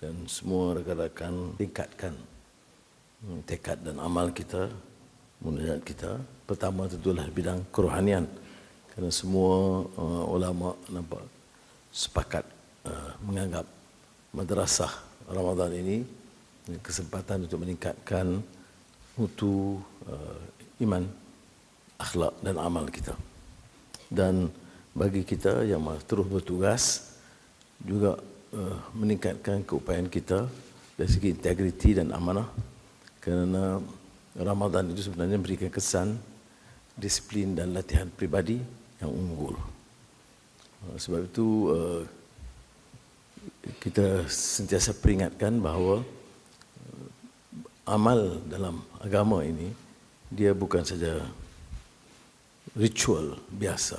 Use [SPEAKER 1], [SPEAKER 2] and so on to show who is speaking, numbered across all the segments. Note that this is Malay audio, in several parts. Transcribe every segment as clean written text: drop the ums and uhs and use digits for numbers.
[SPEAKER 1] dan semua rakan-rakan tingkatkan tekad dan amal kita, munajat kita. Pertama tentulah bidang kerohanian, kerana semua ulama nampak sepakat menganggap madrasah Ramadan ini kesempatan untuk meningkatkan mutu iman, akhlak dan amal kita. Dan bagi kita yang terus bertugas juga meningkatkan keupayaan kita dari segi integriti dan amanah, kerana Ramadan itu sebenarnya memberikan kesan disiplin dan latihan pribadi yang unggul. Sebab itu kita sentiasa peringatkan bahawa amal dalam agama ini dia bukan saja ritual biasa,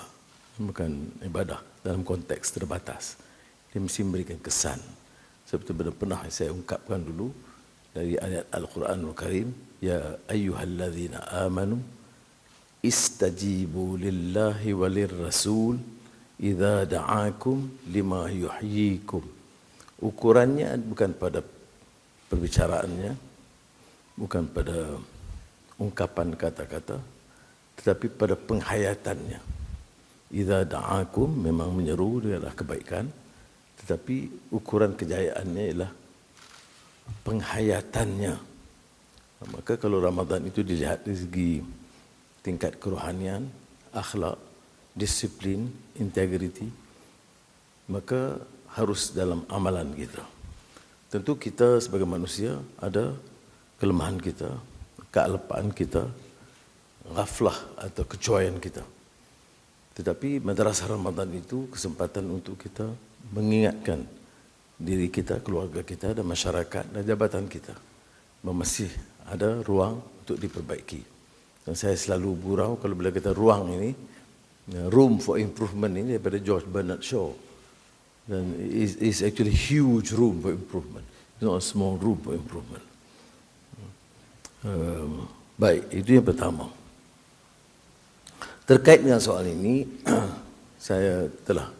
[SPEAKER 1] bukan ibadah dalam konteks terbatas. Dia mesti memberikan kesan. Seperti pernah saya ungkapkan dulu dari ayat Al-Quranul Karim, ya ayyuhalladzina amanu istajibu lillahi walir rasul idza da'akum lima yuhyikum. Ukurannya bukan pada perbicaraannya, bukan pada ungkapan kata-kata, tetapi pada penghayatannya. Idza da'akum memang menyeru dia adalah kebaikan, tetapi ukuran kejayaannya ialah penghayatannya. Maka kalau Ramadan itu dilihat dari segi tingkat kerohanian, akhlak, disiplin, integriti, maka harus dalam amalan kita. Tentu kita sebagai manusia ada kelemahan kita, kealpaan kita, ghaflah atau kecuaian kita. Tetapi madrasah Ramadan itu kesempatan untuk kita mengingatkan diri kita, keluarga kita dan masyarakat dan jabatan kita bahawa masih ada ruang untuk diperbaiki. Dan saya selalu gurau kalau bila kata ruang ini, room for improvement ini daripada George Bernard Shaw. Dan it's actually huge room for improvement. It's not a small room for improvement. Baik, itu yang pertama. Terkait dengan soal ini, saya telah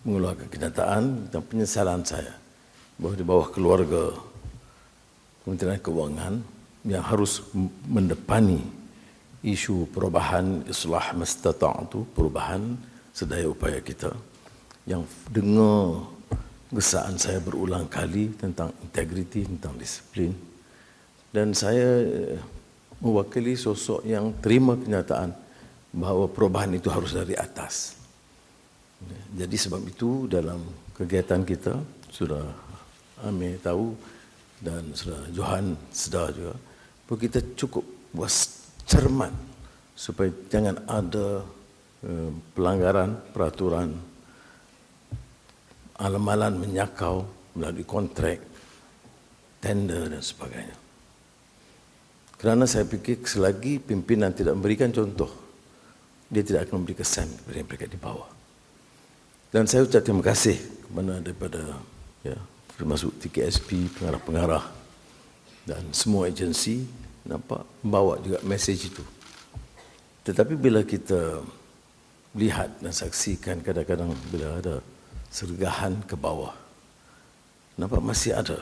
[SPEAKER 1] mengeluarkan kenyataan dan penyesalan saya bahawa di bawah keluarga Kementerian Keuangan yang harus mendepani isu perubahan islah mastata'tu, perubahan sedaya upaya kita, yang dengar gesaan saya berulang kali tentang integriti, tentang disiplin, dan saya mewakili sosok yang terima kenyataan bahawa perubahan itu harus dari atas. Jadi sebab itu dalam kegiatan kita, sudah Amir tahu dan sudah Johan sedar juga, bahawa kita cukup buat cermat supaya jangan ada pelanggaran peraturan, alam-alam menyakau melalui kontrak, tender dan sebagainya. Kerana saya fikir selagi pimpinan tidak memberikan contoh, dia tidak akan memberi kesan kepada mereka di bawah. Dan saya ucap terima kasih kepada daripada termasuk TKSP, pengarah-pengarah dan semua agensi nampak membawa juga mesej itu. Tetapi bila kita lihat dan saksikan kadang-kadang bila ada sergahan ke bawah, nampak masih ada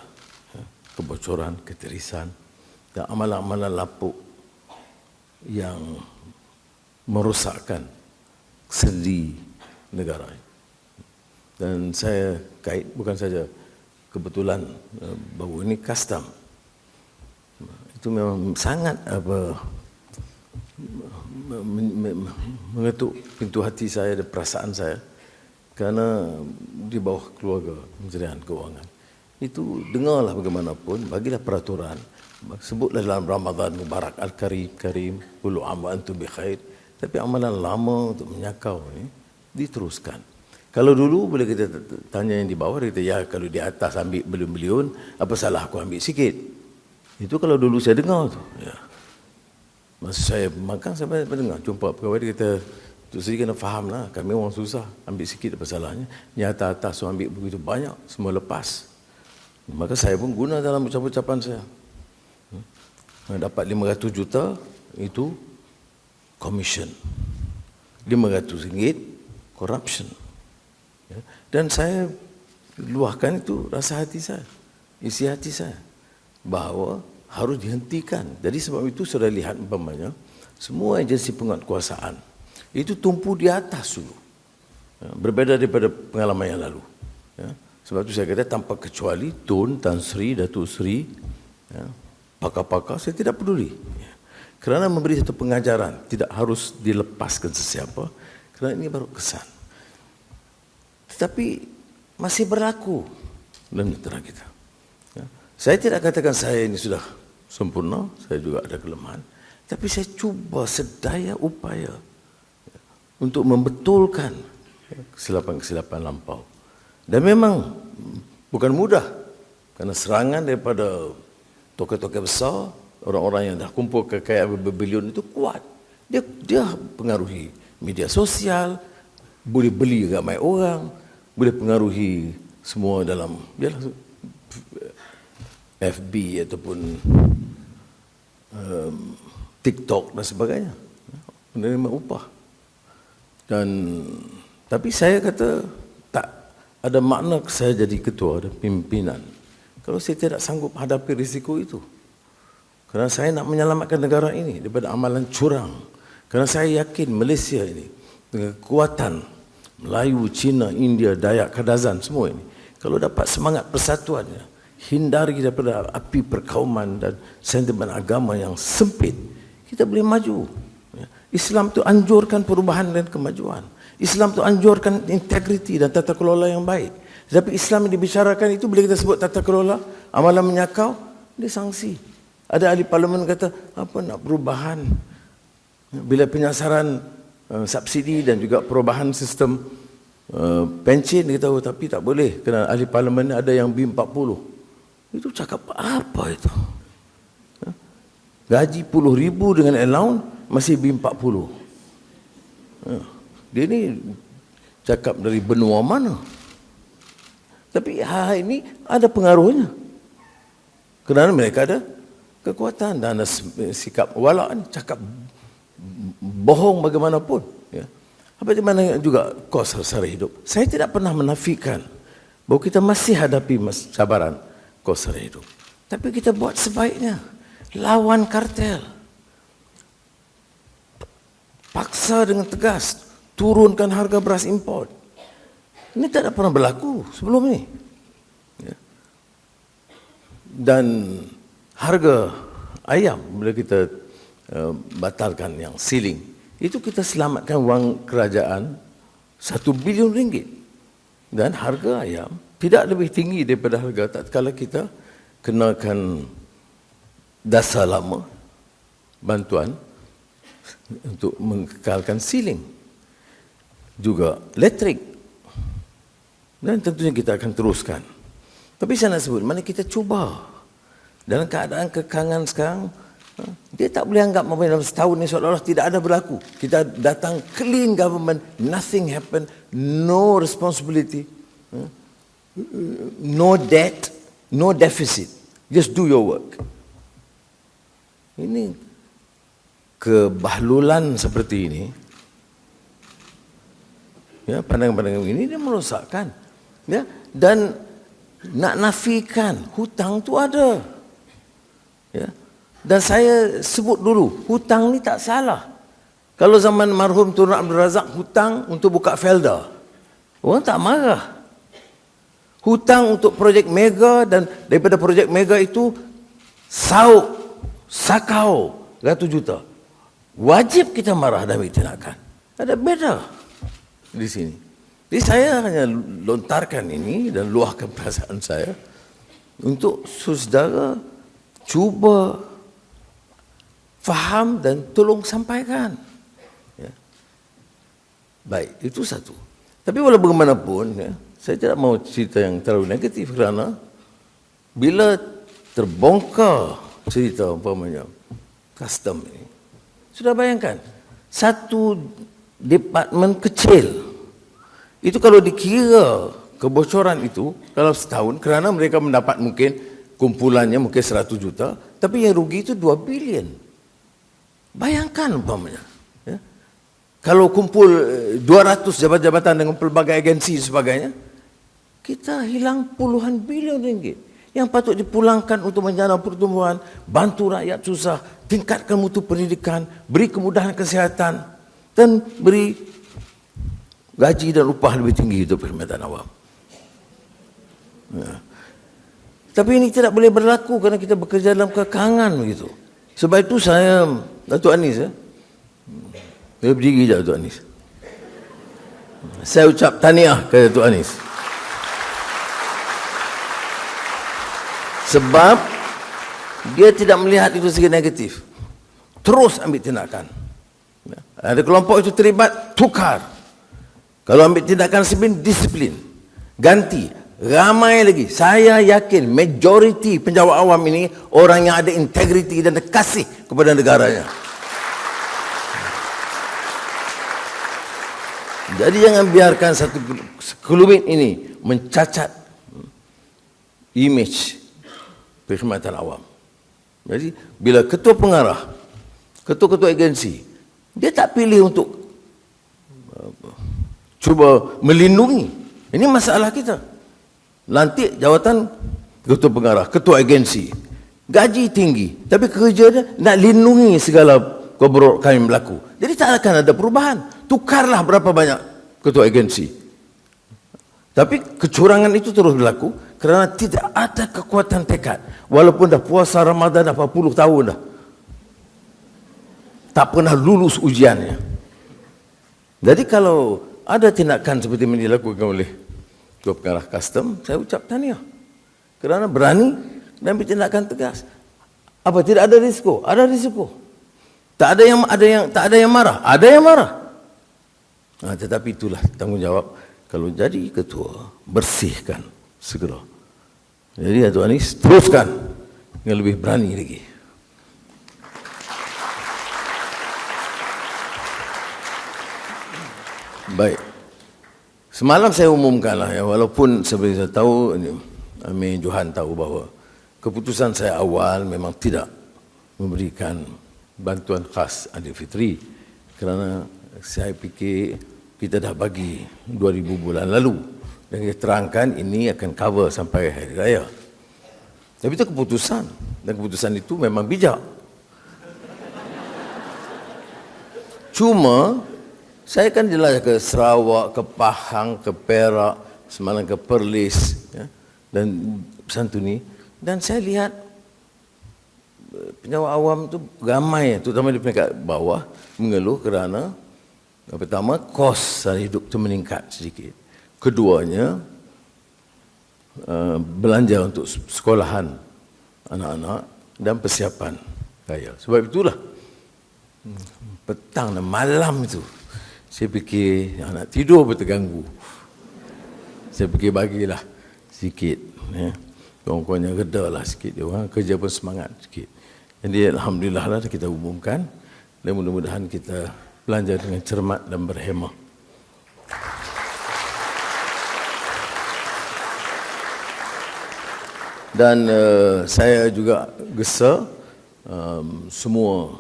[SPEAKER 1] kebocoran, ketirisan dan amalan-amalan lapuk yang merosakkan sendi negara. Dan saya kait bukan saja kebetulan bahawa ini custom, itu memang sangat mengetuk pintu hati saya dan perasaan saya, kerana di bawah keluarga Kementerian Keuangan itu dengarlah bagaimanapun, bagilah peraturan, sebutlah dalam Ramadan Mubarak Al-Karim, Karim, kullu am wa antum bi khair, tapi amalan lama untuk menyakau ini diteruskan. Kalau dulu bila kita tanya yang di bawah, dia kata, ya kalau di atas ambil beliun-beliun, apa salah aku ambil sikit? Itu kalau dulu saya dengar tu. Ya. Masa saya makan, saya dengar, jumpa pegawai, dia kata, tu sendiri kena faham lah, kami orang susah, ambil sikit apa salahnya. Yang atas ambil begitu banyak, semua lepas. Maka saya pun guna dalam ucapan-ucapan saya. Dapat 500 juta, itu commission. 500 ringgit, corruption. Dan saya luahkan itu rasa hati saya. isi hati saya bahawa harus dihentikan. Jadi sebab itu sudah lihat umpamanya semua agensi penguatkuasaan itu tumpu di atas dulu. Berbeza daripada pengalaman yang lalu. Sebab itu saya kata tanpa kecuali Tun, Tan Sri, Datuk Sri, pakar-pakar, saya tidak peduli. Kerana memberi satu pengajaran, tidak harus dilepaskan sesiapa, kerana ini baru kesan. Tetapi masih berlaku dalam negara kita. Saya tidak katakan saya ini sudah sempurna, saya juga ada kelemahan. Tapi saya cuba sedaya upaya untuk membetulkan kesilapan-kesilapan lampau. Dan memang bukan mudah, kerana serangan daripada tokoh-tokoh besar, orang-orang yang dah kumpul kekayaan berbilion itu kuat. Dia pengaruhi media sosial, boleh beli ramai orang, boleh pengaruhi semua dalam FB ataupun TikTok dan sebagainya, menerima upah. Tapi saya kata tak ada makna saya jadi ketua dan pimpinan kalau saya tidak sanggup hadapi risiko itu. Kerana saya nak menyelamatkan negara ini daripada amalan curang. Kerana saya yakin Malaysia ini dengan kekuatan Melayu, Cina, India, Dayak, Kadazan semua ini, kalau dapat semangat persatuannya, hindari daripada api perkauman dan sentimen agama yang sempit, kita boleh maju. Islam itu anjurkan perubahan dan kemajuan. Islam itu anjurkan integriti dan tata kelola yang baik. Tetapi Islam yang dibicarakan itu bila kita sebut tata kelola, amalan menyakau, dia sanksi. Ada ahli parlimen kata, apa nak perubahan? Bila penyasaran subsidi dan juga perubahan sistem pencen, dia tahu, tapi tak boleh. Kerana ahli parlimen ada yang B40. Itu cakap apa itu? Gaji puluh ribu dengan allowance masih B40. Dia ni cakap dari benua mana? Tapi hal ini ada pengaruhnya. Kerana mereka ada kekuatan dan ada sikap walak, cakap bohong bagaimanapun. Ya. Bagaimana juga kos sara hidup. Saya tidak pernah menafikan bahawa kita masih hadapi cabaran kos sara hidup. Tapi kita buat sebaiknya. Lawan kartel. Paksa dengan tegas turunkan harga beras import. Ini tidak pernah berlaku sebelum ini. Ya. Dan harga ayam bila kita batalkan yang ceiling, itu kita selamatkan wang kerajaan 1 bilion ringgit. Dan harga ayam tidak lebih tinggi daripada harga tatkala kita kenakan dasar lama bantuan untuk mengekalkan ceiling. Juga elektrik. Dan tentunya kita akan teruskan. Tapi saya nak sebut, mana kita cuba. Dalam keadaan kekangan sekarang, dia tak boleh anggap dalam setahun ini seolah-olah tidak ada berlaku. Kita datang clean government, nothing happen, no responsibility, no debt, no deficit. Just do your work. Ini kebahlulan seperti ini, ya, pandangan-pandangan ini dia merosakkan, ya, dan nak nafikan hutang tu ada, ya, dan saya sebut dulu hutang ni tak salah. Kalau zaman marhum Tun Abdul Razak hutang untuk buka Felda, orang tak marah. Hutang untuk projek mega dan daripada projek mega itu sakau ratus juta. Wajib kita marah dan bertindakan. Ada beda di sini. Jadi saya hanya lontarkan ini dan luahkan perasaan saya untuk saudara cuba faham dan tolong sampaikan. Ya. Baik, itu satu. Tapi walau bagaimanapun, ya, saya tidak mau cerita yang terlalu negatif kerana bila terbongkar cerita umpamanya custom ini, sudah bayangkan satu departmen kecil itu kalau dikira kebocoran itu dalam setahun, kerana mereka mendapat mungkin kumpulannya mungkin 100 juta, tapi yang rugi itu 2 bilion. Bayangkan umpamanya, ya, kalau kumpul 200 jabatan-jabatan dengan pelbagai agensi dan sebagainya, kita hilang puluhan bilion ringgit. Yang patut dipulangkan untuk menjaga pertumbuhan, bantu rakyat susah, tingkatkan mutu pendidikan, beri kemudahan kesihatan, dan beri gaji dan upah lebih tinggi untuk perkhidmatan awam. Ya. Tapi ini tidak boleh berlaku kerana kita bekerja dalam kekangan begitu. Sebab itu saya, Datuk Anis, dia berdiri je Datuk Anis. Saya ucap tahniah kepada Datuk Anis. Sebab dia tidak melihat itu segi negatif. Terus ambil tindakan. Ada kelompok itu terlibat, tukar. Kalau ambil tindakan disiplin. Ganti. Ramai lagi. Saya yakin majoriti penjawat awam ini orang yang ada integriti dan kasih kepada negaranya. Jadi jangan biarkan satu sekelumit ini mencacat image perkhidmatan awam. Jadi bila ketua pengarah, ketua-ketua agensi, dia tak pilih untuk cuba melindungi. Ini masalah kita. Lantik jawatan ketua pengarah, ketua agensi, gaji tinggi, tapi kerja dia nak lindungi segala keburukan yang berlaku. Jadi tak akan ada perubahan. Tukarlah berapa banyak ketua agensi. Tapi kecurangan itu terus berlaku kerana tidak ada kekuatan tekad. Walaupun dah puasa Ramadan dah 40 tahun dah, tak pernah lulus ujiannya. Jadi kalau ada tindakan seperti yang dilakukan oleh Ketua Pengarah Custom, saya ucap tahniah. Kerana berani dan ambil tindakan tegas. Apa tidak ada risiko? Ada risiko. Tak ada yang marah. Ada yang marah. Tetapi itulah tanggungjawab kalau jadi ketua, bersihkan segera. Jadi Datuk Anis teruskan dengan lebih berani lagi. Baik. Semalam saya umumkanlah, ya, walaupun sebenarnya saya tahu, Amir Johan tahu bahawa keputusan saya awal memang tidak memberikan bantuan khas Aidilfitri kerana saya fikir kita dah bagi 2,000 bulan lalu dan kita terangkan ini akan cover sampai Hari Raya. Tapi itu keputusan dan keputusan itu memang bijak. Cuma saya kan jelajah ke Sarawak, ke Pahang, ke Perak, semalam ke Perlis, ya, dan Santuni, dan saya lihat penjawat awam itu ramai, terutama di peringkat bawah, mengeluh kerana pertama, kos sara hidup itu meningkat sedikit. Keduanya, belanja untuk sekolahan anak-anak dan persiapan raya. Sebab itulah petang dan malam itu saya fikir anak tidur pun terganggu. Saya fikir bagilah sikit, ya. Kurang-kurangnya reda lah sikit. Dia orang kerja pun semangat sikit. Jadi alhamdulillah lah kita umumkan dan mudah-mudahan kita belanja dengan cermat dan berhemah. Dan saya juga gesa semua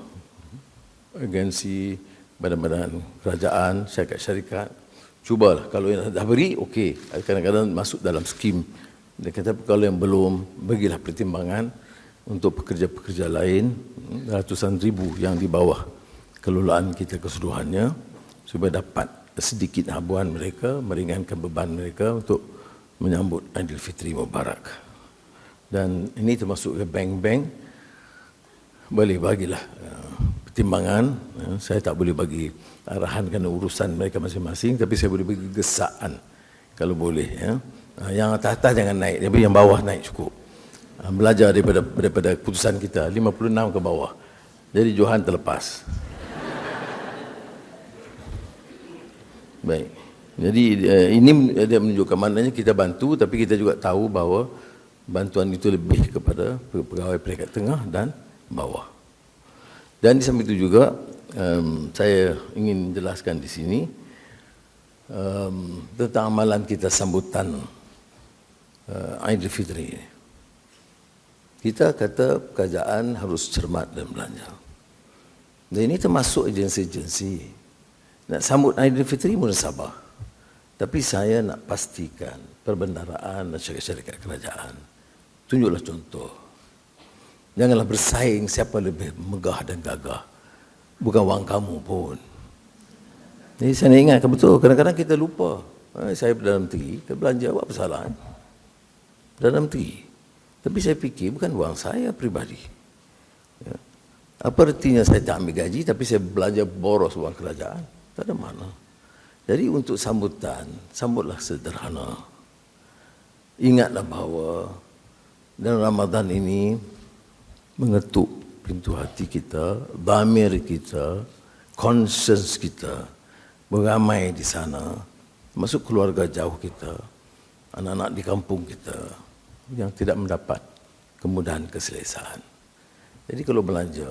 [SPEAKER 1] agensi, badan-badan kerajaan, syarikat-syarikat, cubalah kalau yang dah beri, okey. Kadang-kadang masuk dalam skim. Dia kata kalau yang belum, bagilah pertimbangan untuk pekerja-pekerja lain, ratusan ribu yang di bawah kelolaan kita keseluruhannya, supaya dapat sedikit habuan mereka, meringankan beban mereka untuk menyambut Aidilfitri Mubarak. Dan ini termasuk ke bank-bank, boleh bagilah pertimbangan. Saya tak boleh bagi arahan kerana urusan mereka masing-masing, tapi saya boleh bagi gesaan kalau boleh, ya. Yang atas-atas jangan naik, tapi yang bawah naik cukup. Belajar daripada keputusan kita 56 ke bawah. Jadi Johan terlepas. Baik. Jadi ini dia menunjukkan maknanya kita bantu, tapi kita juga tahu bahawa bantuan itu lebih kepada pegawai peringkat tengah dan bawah. Dan di samping itu juga saya ingin jelaskan di sini tentang amalan kita sambutan Aidilfitri. Kita kata kerajaan harus cermat dan belanja. Dan ini termasuk agensi-agensi. Nak sambut Aidilfitri mula sabar. Tapi saya nak pastikan perbendaraan dan syarikat-syarikat kerajaan tunjuklah contoh. Janganlah bersaing siapa lebih megah dan gagah. Bukan wang kamu pun. Jadi saya nak ingatkan betul, kadang-kadang kita lupa. Saya Perdana Menteri, saya belanja, apa salah? Perdana Menteri. Tapi saya fikir bukan wang saya peribadi. Ya. Apa artinya saya tak ambil gaji tapi saya belanja boros wang kerajaan? Tak ada mana. Jadi untuk sambutan, sambutlah sederhana. Ingatlah bahawa dalam Ramadan ini mengetuk pintu hati kita, dhamir kita, conscience kita, beramai di sana, masuk keluarga jauh kita, anak-anak di kampung kita yang tidak mendapat kemudahan keselesaan. Jadi kalau belanja,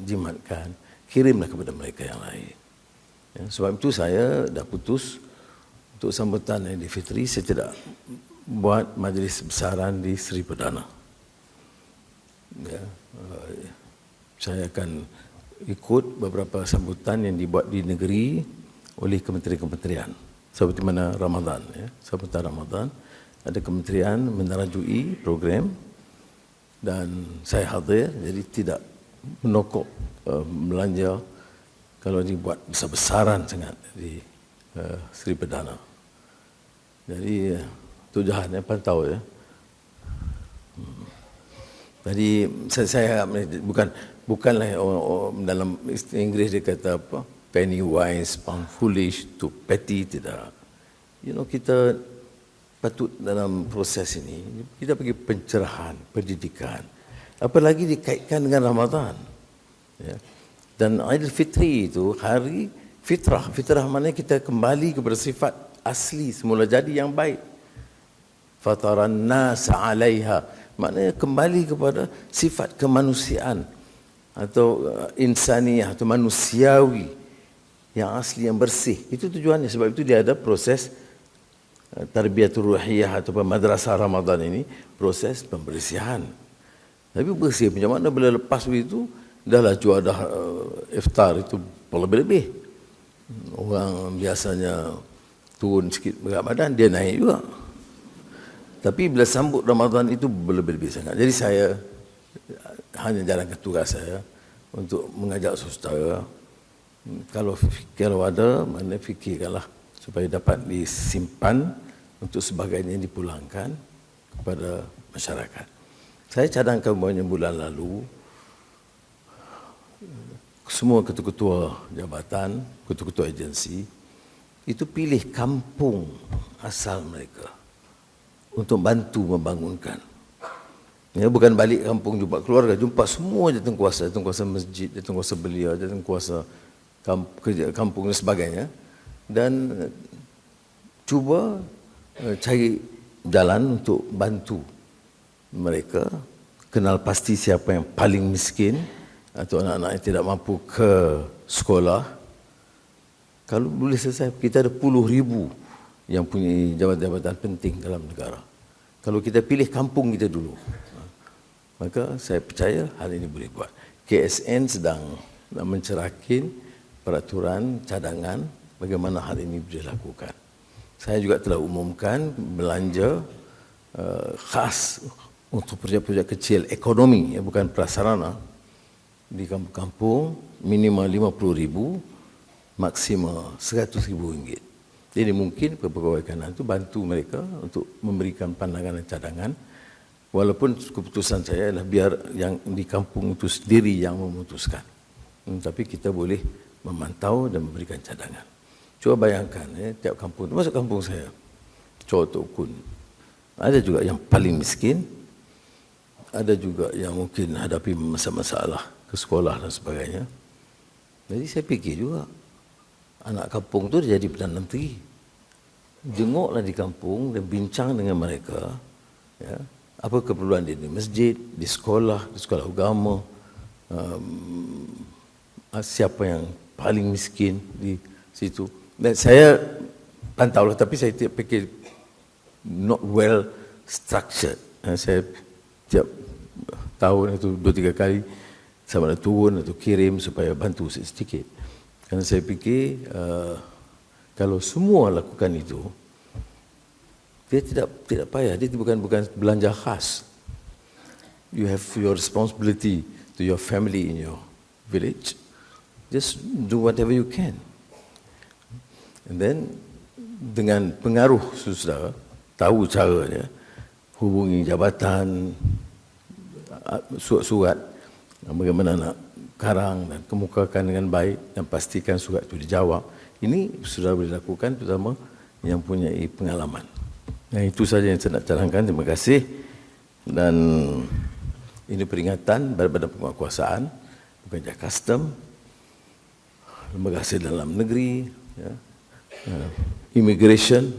[SPEAKER 1] jimatkan, kirimlah kepada mereka yang lain. Ya, sebab itu saya dah putus untuk sambutan Aidilfitri, saya tidak buat majlis besaran di Seri Perdana. Ya, saya akan ikut beberapa sambutan yang dibuat di negeri oleh kementerian-kementerian. Seperti mana Ramadan, ya, sambutan Ramadan, ada kementerian menerajui program dan saya hadir, jadi tidak menokok belanja kalau dibuat besar-besaran sangat di Seri Perdana. Jadi tu jahat, pantau ya. Jadi saya bukanlah dalam istilah Inggeris dia kata apa, penny wise, pound foolish, too petty, tidak. Kita patut dalam proses ini kita bagi pencerahan, pendidikan. Apalagi dikaitkan dengan Ramadan. Ya. Dan Aidilfitri itu hari fitrah. Fitrah maknanya kita kembali kepada sifat asli semula jadi yang baik. Fataran nas 'alaiha, maknanya kembali kepada sifat kemanusiaan atau insaniyah atau manusiawi yang asli, yang bersih. Itu tujuannya. Sebab itu dia ada proses tarbiyatul ruhiyah atau madrasah Ramadan ini, proses pembersihan. Tapi bersih macam mana bila lepas begitu dahlah juadah iftar itu lebih-lebih. Orang biasanya turun sikit berat badan, dia naik juga. Tapi bila sambut Ramadan itu berlebih-lebih sangat. Jadi saya hanya jalankan tugas saya untuk mengajak saudara, kalau ada, mana fikirkanlah supaya dapat disimpan untuk sebagainya dipulangkan kepada masyarakat. Saya cadangkan banyak bulan lalu, semua ketua-ketua jabatan, ketua-ketua agensi, itu pilih kampung asal mereka untuk bantu membangunkan. Ya, bukan balik kampung jumpa keluarga, jumpa semua jawatan kuasa masjid, jawatan kuasa belia, jawatan kuasa kampung dan sebagainya, dan cuba cari jalan untuk bantu mereka, kenal pasti siapa yang paling miskin atau anak-anak yang tidak mampu ke sekolah. Kalau boleh selesai, kita ada puluh ribu yang punya jabatan-jabatan penting dalam negara. Kalau kita pilih kampung kita dulu, maka saya percaya hal ini boleh buat. KSN sedang mencerahkan peraturan cadangan bagaimana hal ini boleh dilakukan. Saya juga telah umumkan belanja khas untuk projek-projek kecil ekonomi, bukan prasarana, di kampung-kampung minimal 50,000, maksimal 100,000 ringgit. Jadi mungkin pegawai kanan itu bantu mereka untuk memberikan pandangan dan cadangan, walaupun keputusan saya adalah biar yang di kampung itu sendiri yang memutuskan. Tapi kita boleh memantau dan memberikan cadangan. Cuba bayangkan, tiap kampung, termasuk kampung saya, Cotokun, ada juga yang paling miskin, ada juga yang mungkin hadapi masalah ke sekolah dan sebagainya. Jadi saya fikir juga, anak kampung tu dia jadi Perdana Menteri. Jenguklah di kampung dan bincang dengan mereka, ya, apa keperluan dia di masjid, di sekolah agama, siapa yang paling miskin di situ. Dan saya pantaulah, tapi saya tidak fikir not well structured. Saya tiap tahun itu 2-3 kali sama ada turun atau kirim supaya bantu sedikit. Karena saya fikir kalau semua lakukan itu, dia tidak payah. Dia bukan belanja khas. you have your responsibility to your family in your village, just do whatever you can. And then dengan pengaruh saudara, tahu caranya, hubungi jabatan, surat-surat, bagaimana nak karang dan kemukakan dengan baik dan pastikan surat itu dijawab. Ini sudah boleh dilakukan terutama yang punya pengalaman. Itu saja yang saya nak cadangkan. Terima kasih. Dan ini peringatan badan penguasaan, bukan saja custom, lembaga hasil dalam negeri, ya, immigration.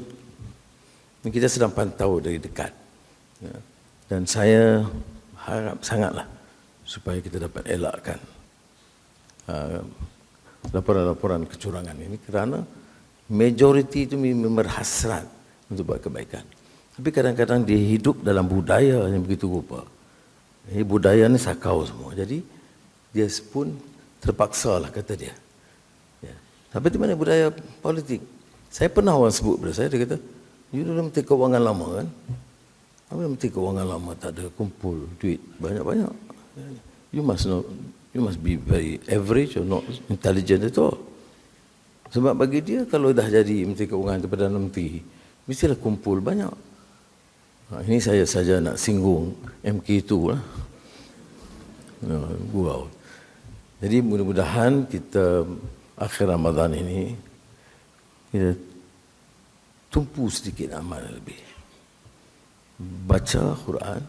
[SPEAKER 1] Kita sedang pantau dari dekat. Ya. Dan saya harap sangatlah supaya kita dapat elakkan laporan-laporan kecurangan ini, kerana majoriti itu memang berhasrat untuk buat kebaikan. Tapi kadang-kadang dia hidup dalam budaya yang begitu rupa. Budaya ni sakau semua. Jadi dia pun terpaksa lah kata dia. Ya. Tapi di mana budaya politik? Saya pernah orang sebut pada saya, dia kata, you dalam menteri kewangan lama kan? Apa menteri kewangan lama tak ada kumpul duit banyak-banyak. You must be very average or not intelligent at all. Sebab bagi dia, kalau dah jadi menteri kewangan atau Perdana Menteri, mestilah kumpul banyak. Ini saya saja nak singgung MK2 lah. Gurau. Jadi mudah-mudahan kita akhir Ramadan ini kita tumpu sedikit amal lebih. Baca Quran,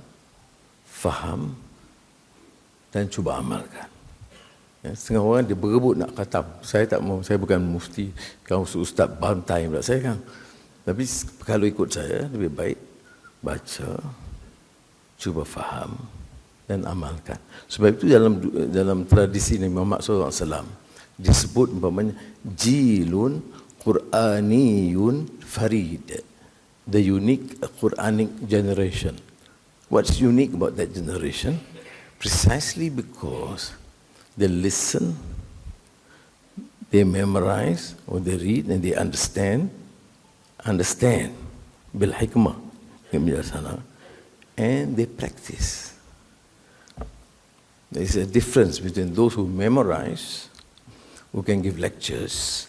[SPEAKER 1] faham dan cuba amalkan. Ya, setengah orang dia berebut nak khatam. Saya tak mau, saya bukan mufti, kau ustaz bantai pula saya kan. Tapi kalau ikut saya, lebih baik baca, cuba faham dan amalkan. Sebab itu dalam tradisi Nabi Muhammad SAW disebut umpamanya jilun Quraniyun farid, the unique Quranic generation. What's unique about that generation? Precisely because they listen, they memorize, or they read and they understand bil hikmah, and they practice. There is a difference between those who memorize, who can give lectures,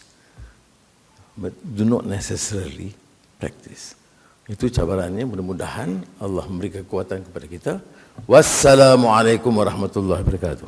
[SPEAKER 1] but do not necessarily practice. Itu cabarannya. Mudah-mudahan Allah memberi kekuatan kepada kita. Wassalamualaikum warahmatullahi wabarakatuh.